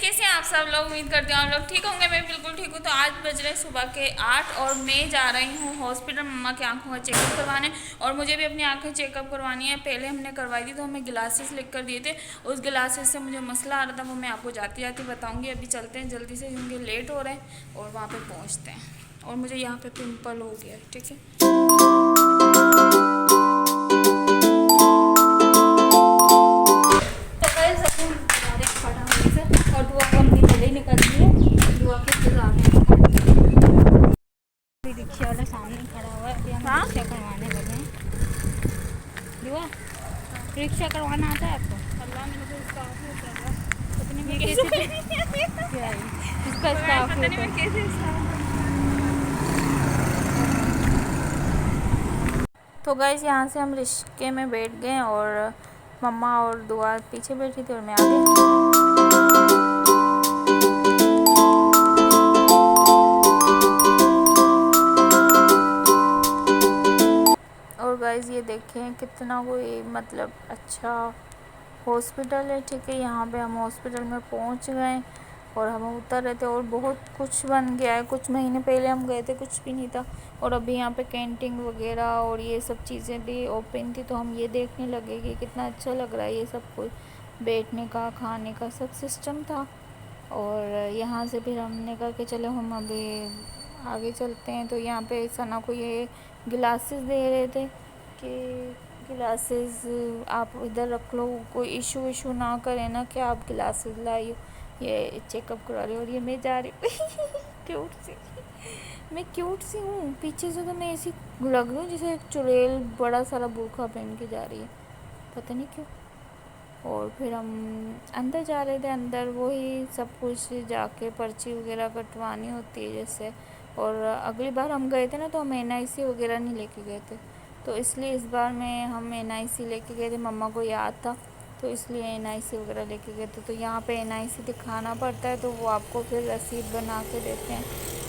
कैसे हैं आप सब लोग। उम्मीद करते हैं आप लोग ठीक होंगे। मैं बिल्कुल ठीक हूँ। तो आज बज रहे सुबह के 8 और मैं जा रही हूँ हॉस्पिटल मम्मा की आंखों का चेकअप करवाने। और मुझे भी अपनी आंखें चेकअप करवानी है। पहले हमने करवाई थी तो हमें ग्लासेस लिख कर दिए थे। उस ग्लासेस से मुझे मसला आ रहा था, वो मैं आपको जाती जाती बताऊँगी। अभी चलते हैं जल्दी से क्योंकि लेट हो रहे हैं और वहाँ पर पहुँचते हैं। और मुझे यहाँ पर पिम्पल हो गया है, ठीक है। और दुआ को हमने पहले ही निकल दी है। दुआ के इंतजार में रिक्शा वाला सामने खड़ा हुआ है। अभी हम रिक्शा करवाने लगे हैं। दुआ रिक्शा करवाना आता है आपको? अल्लाह मेरे को स्टाफ नहीं कर रहा। पता नहीं मैं कैसे क्या है इसका स्टाफ पता नहीं मैं कैसे तो गाइस यहाँ से हम रिक्शे में बैठ गए और मम्मा और दुआ पीछे बैठी थी और मैं आगे। और गाइस ये देखें कितना कोई मतलब अच्छा हॉस्पिटल है, ठीक है। यहाँ पे हम हॉस्पिटल में पहुँच गए और हम उतर रहे थे और बहुत कुछ बन गया है। कुछ महीने पहले हम गए थे, कुछ भी नहीं था। और अभी यहाँ पे कैंटीन वगैरह और ये सब चीज़ें भी ओपन थी, तो हम ये देखने लगे कि कितना अच्छा लग रहा है। ये सब कुछ बैठने का, खाने का सब सिस्टम था। और यहाँ से फिर हमने कहा कि चलो हम अभी आगे चलते हैं। तो यहाँ पे सना को ये गिलासेस दे रहे थे कि गिलासेस आप इधर रख लो, कोई इशू ना करे ना कि आप गिलासेस लाइए, ये चेकअप करा रही हो। और ये मैं जा रही हूँ क्यूट सी, मैं क्यूट सी हूँ। पीछे से तो मैं ऐसी लग रही हूँ जैसे एक चुड़ैल बड़ा सारा बुर्का पहन के जा रही है, पता नहीं क्यों। और फिर हम अंदर जा रहे थे। अंदर वही सब कुछ जाके पर्ची वगैरह कटवानी होती है जैसे। और अगली बार हम गए थे ना तो हम NIC वगैरह नहीं लेके गए थे, तो इसलिए इस बार में हम NIC लेके गए थे। मम्मा को याद था तो इसलिए NIC वगैरह लेके गए थे। तो यहाँ पे NIC दिखाना पड़ता है, तो वो आपको फिर रसीद बना के देते हैं।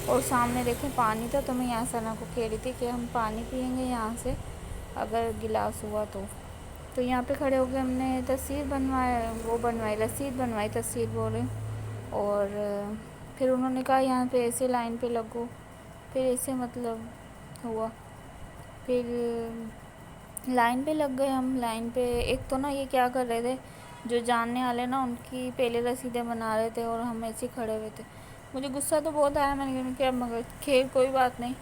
और सामने देखें पानी था, तो मैं यहाँ सना को कह रही थी कि हम पानी पियेंगे यहाँ से अगर गिलास हुआ तो यहाँ पे खड़े हो गए। हमने तस्वीर बनवाई रसीद बनवाई, तस्वीर बोल रही। और फिर उन्होंने कहा यहाँ पे ऐसे लाइन पे लगो, फिर ऐसे मतलब हुआ। फिर लाइन पे लग गए हम। लाइन पे एक तो ना ये क्या कर रहे थे, जो जानने वाले ना उनकी पहले रसीदें बना रहे थे और हम ऐसे खड़े हुए थे। मुझे गुस्सा तो बहुत आया, मैंने क्या, मगर खैर कोई बात नहीं।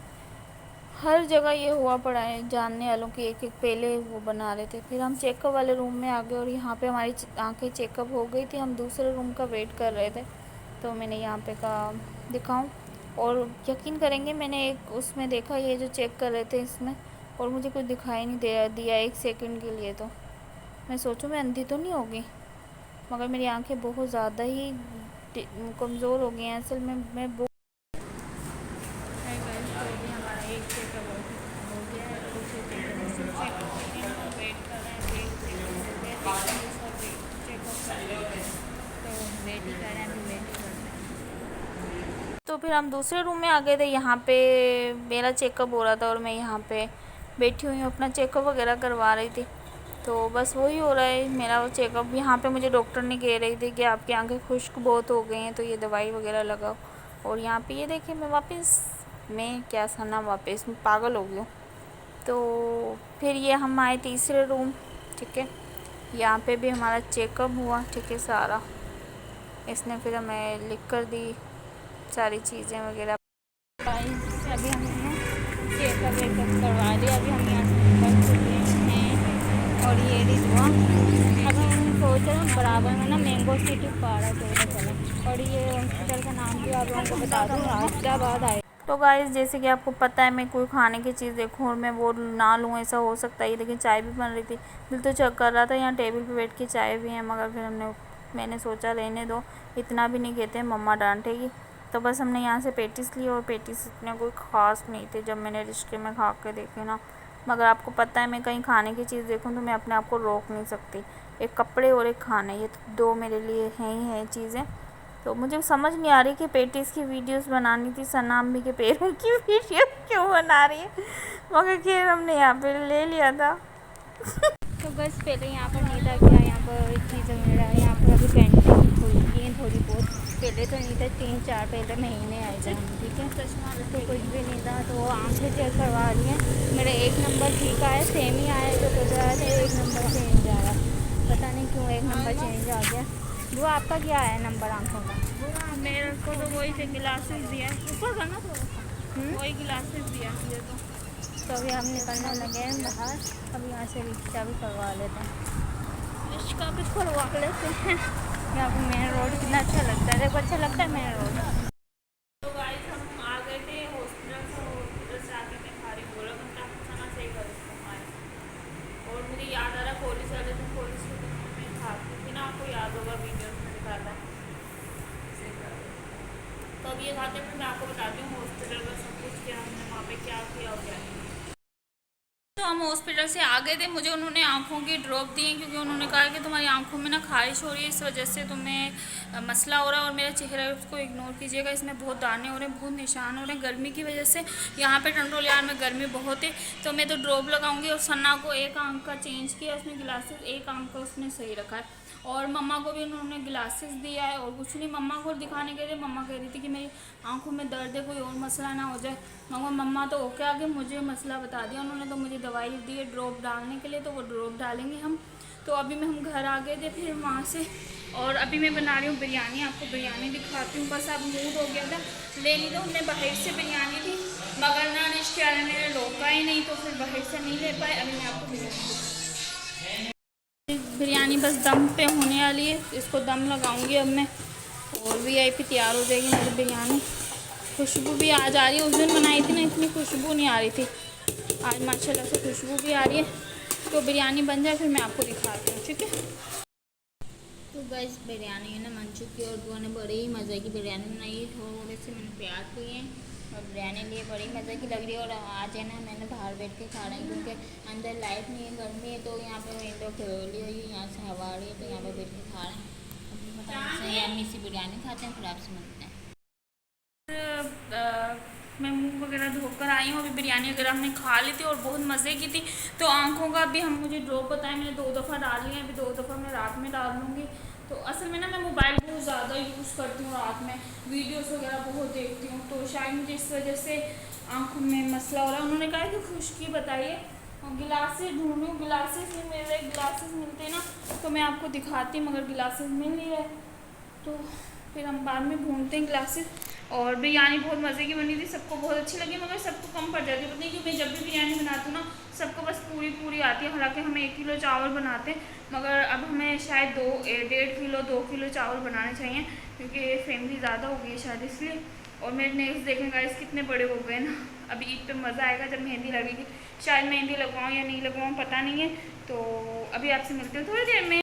हर जगह ये हुआ पड़ा है, जानने वालों की एक पहले वो बना रहे थे। फिर हम चेकअप वाले रूम में आ गए और यहाँ पे हमारी आंखें चेकअप हो गई थी। हम दूसरे रूम का वेट कर रहे थे, तो मैंने यहाँ पे कहा दिखाऊं। और यकीन करेंगे मैंने एक उसमें देखा, ये जो चेक कर रहे थे इसमें, और मुझे कुछ दिखाई नहीं दिया 1 सेकंड के लिए। तो मैं सोचूं मैं अंधी तो नहीं होगी, मगर मेरी आँखें बहुत ज़्यादा ही कमज़ोर हो गई हैं असल में। मैं तो फिर हम दूसरे रूम में आ गए थे। यहाँ पे मेरा चेकअप हो रहा था और मैं यहाँ पे बैठी हुई हूँ, अपना चेकअप वगैरह करवा रही थी। तो बस वही हो रहा है मेरा वो चेकअप। यहाँ पे मुझे डॉक्टर ने कह रही थी कि आपकी आंखें खुश्क बहुत हो गई हैं, तो ये दवाई वगैरह लगाओ। और यहाँ पे ये देखिए मैं क्या सना वापस पागल हो गई हूँ। तो फिर ये हम आए तीसरे रूम, ठीक है। यहाँ पे भी हमारा चेकअप हुआ, ठीक है सारा। इसने फिर हमें लिख कर दी सारी चीज़ें वगैरह। अभी हमने चेकअप वेकअप करवा लिया। अभी हम यहाँ से निकल चुके हैं और ये भी हुआ। अब हम सोच रहे हैं बराबर में ना मैंगो सिटी पारा चलें। और ये हॉस्पिटल का नाम भी आप लोगों को बता दूँ, राष्ट्राबाद आए। तो गाइस जैसे कि आपको पता है, मैं कोई खाने की चीज़ देखूँ और मैं वो ना लूँ, ऐसा हो सकता है। ये देखिए चाय भी बन रही थी, दिल तो चेक कर रहा था। यहाँ टेबल पे बैठ के चाय भी है, मगर फिर मैंने सोचा रहने दो, इतना भी नहीं कहते, मम्मा डांटेगी। तो बस हमने यहाँ से पेटिस ली और पेटिस इतने कोई ख़ास नहीं थे जब मैंने रिश्ते में खा के देखे ना। मगर आपको पता है मैं कहीं खाने की चीज़ देखूँ तो मैं अपने आप को रोक नहीं सकती। एक कपड़े और एक खाने, ये तो 2 मेरे लिए हैं ही हैं चीज़ें। तो मुझे समझ नहीं आ रही कि पेटिस की वीडियोस बनानी थी, सना अम्मी के पैरों की वीडियो क्यों बना रही है, मगर खैर हमने यहाँ पे ले लिया था। तो बस पहले यहाँ पर नहीं था क्या, यहाँ पर चीज़ें मिल रहा है। यहाँ पर अभी कैंटीन खुल गई हैं थोड़ी बहुत। 3-4 पहले महीने आए थे हम, ठीक है। तो कुछ भी नहीं था, तो वो आँखें चेक करवा रही हैं। मेरा 1 नंबर ठीक आया, सेम ही आया, तो कुछ आया था 1 नंबर चेंज आ रहा, पता नहीं क्यों 1 नंबर चेंज आ गया। जो आपका क्या आया नंबर आँखों का? मेरे को तो वही से ग्लासेस दिया, ऊपर का ना हम्म? वही ग्लासेस दिया ये तो अभी हम निकलने लगे हैं बाहर, अब यहाँ से रिक्शा भी करवा लेते हैं। इसका भी करवा लेते हैं। यहाँ पर मेन रोड कितना अच्छा लगता है, देखो अच्छा लगता है मेन रोड। तो गाइस हम आ गए थे हॉस्पिटल से, हॉस्पिटल से आके मैं खा रही बोला घंटा खाना सही कर हमारे। और मुझे याद आ रहा कॉलेज वाले थे, कॉलेज के दिनों में खाती थी ना, आपको याद होगा वीडियो में दिखाता। तो अब ये खाते फिर मैं आपको बताती हूँ हॉस्पिटल का सब कुछ, क्या हमने वहाँ पे क्या किया और क्या नहीं। तो हम हॉस्पिटल से आ गए थे, मुझे उन्होंने आँखों की ड्रॉप दी, क्योंकि उन्होंने कहा कि तुम्हारी आँखों में ना खारिश हो रही है, इस वजह से तुम्हें मसला हो रहा है। और मेरा चेहरा है उसको इग्नोर कीजिएगा, इसमें बहुत दाने हो रहे हैं, बहुत निशान हो रहे हैं गर्मी की वजह से। यहाँ पे टंडोलियार में गर्मी बहुत है, तो मैं तो ड्रॉप लगाऊंगी। और सन्ना को 1 आँख का चेंज किया, उसने ग्लासेस 1 आँख का उसने सही रखा है। और मम्मा को भी उन्होंने ग्लासेस दिया है। और कुछ नहीं, मम्मा को दिखाने गए थे, मम्मा कह रही थी कि मेरी आंखों में दर्द है, कोई और मसला ना हो जाए। मगर मम्मा तो ओके आगे मुझे मसला बता दिया उन्होंने, तो मुझे दवाई दी है ड्रॉप डालने के लिए, तो वो ड्रॉप डालेंगे हम। तो अभी मैं हम घर आ गए थे फिर वहाँ से, और अभी मैं बना रही हूँ बिरयानी, आपको बिरयानी दिखाती हूँ। बस अब मूड हो गया था लेनी, तो हमने बाहर से बिरयानी थी, मगर ना रिश्ते वाले ने रोका ही नहीं, तो फिर बाहर से नहीं ले पाए। अभी मैं आपको बिरयानी बस दम पे होने वाली है, इसको दम लगाऊंगी अब मैं, और वीआईपी तैयार हो जाएगी मेरी बिरयानी। खुशबू भी आज आ रही है, उस दिन बनाई थी ना इतनी खुशबू नहीं आ रही थी, आज माशाल्लाह से खुशबू भी आ रही है। तो बिरयानी बन जाए फिर मैं आपको दिखाती हूँ, ठीक है। तो गाइस बिरयानी है ना बन चुकी है, और बुआ ने बड़ी ही मज़े की बिरयानी बनाई है, थोड़े से मैंने प्याज लिए हैं और बिरयानी लिए, बड़ी मज़े की लग रही है। और आज है ना मैंने बाहर बैठ के खा रही हूँ, क्योंकि अंदर लाइट नहीं है, गर्मी है, तो यहाँ पे विंडो खोली हुई है, यहाँ से हवा आ रही है, तो यहाँ पे बैठ के खा रहे हैं। अभी फटाफट से यम्मी सी बिरयानी खाते हैं, फिर आपसे मिलते हैं। मैं मुंह वगैरह धोकर आई हूँ, अभी बिरयानी वगैरह हमने खा ली थी और बहुत मज़े की थी। तो आँखों का भी हम मुझे ड्रॉप बताएं, मैंने 2 दफ़ा डाल लिया, अभी 2 दफ़ा मैं रात में डाल लूँगी। तो असल में ना मैं मोबाइल बहुत ज़्यादा यूज़ करती हूँ रात में, वीडियोस वगैरह बहुत देखती हूँ, तो शायद मुझे इस वजह से आँखों में मसला हो रहा है। उन्होंने कहा कि खुश्की बताइए, गिलासेस ढूंढूँ, गिलासेस नहीं मिल रहे, गिलासेस मिलते ना तो मैं आपको दिखाती, मगर गिलासेस मिल नहीं रहे, तो फिर हम बाद में ढूंढते हैं ग्लासेस। और बिरयानी बहुत मज़े की बनी थी, सबको बहुत अच्छी लगी, मगर सबको कम पड़ जाती है, पता नहीं क्यों। मैं जब भी बिरयानी बनाती हूँ ना सबको बस पूरी पूरी आती है, हालांकि हम 1 किलो चावल बनाते हैं, मगर अब हमें शायद 1.5 किलो चावल बनाने चाहिए, क्योंकि फैमिली ज़्यादा हो गई है शायद इसलिए। और मेरे नेल्स देखें गाइस कितने बड़े हो गए ना। अभी ईद पे मज़ा आएगा जब मेहंदी लगेगी, शायद मेहंदी लगवाऊँ या नहीं लगवाऊँ पता नहीं है। तो अभी आपसे मिलते हैं थोड़ी देर में।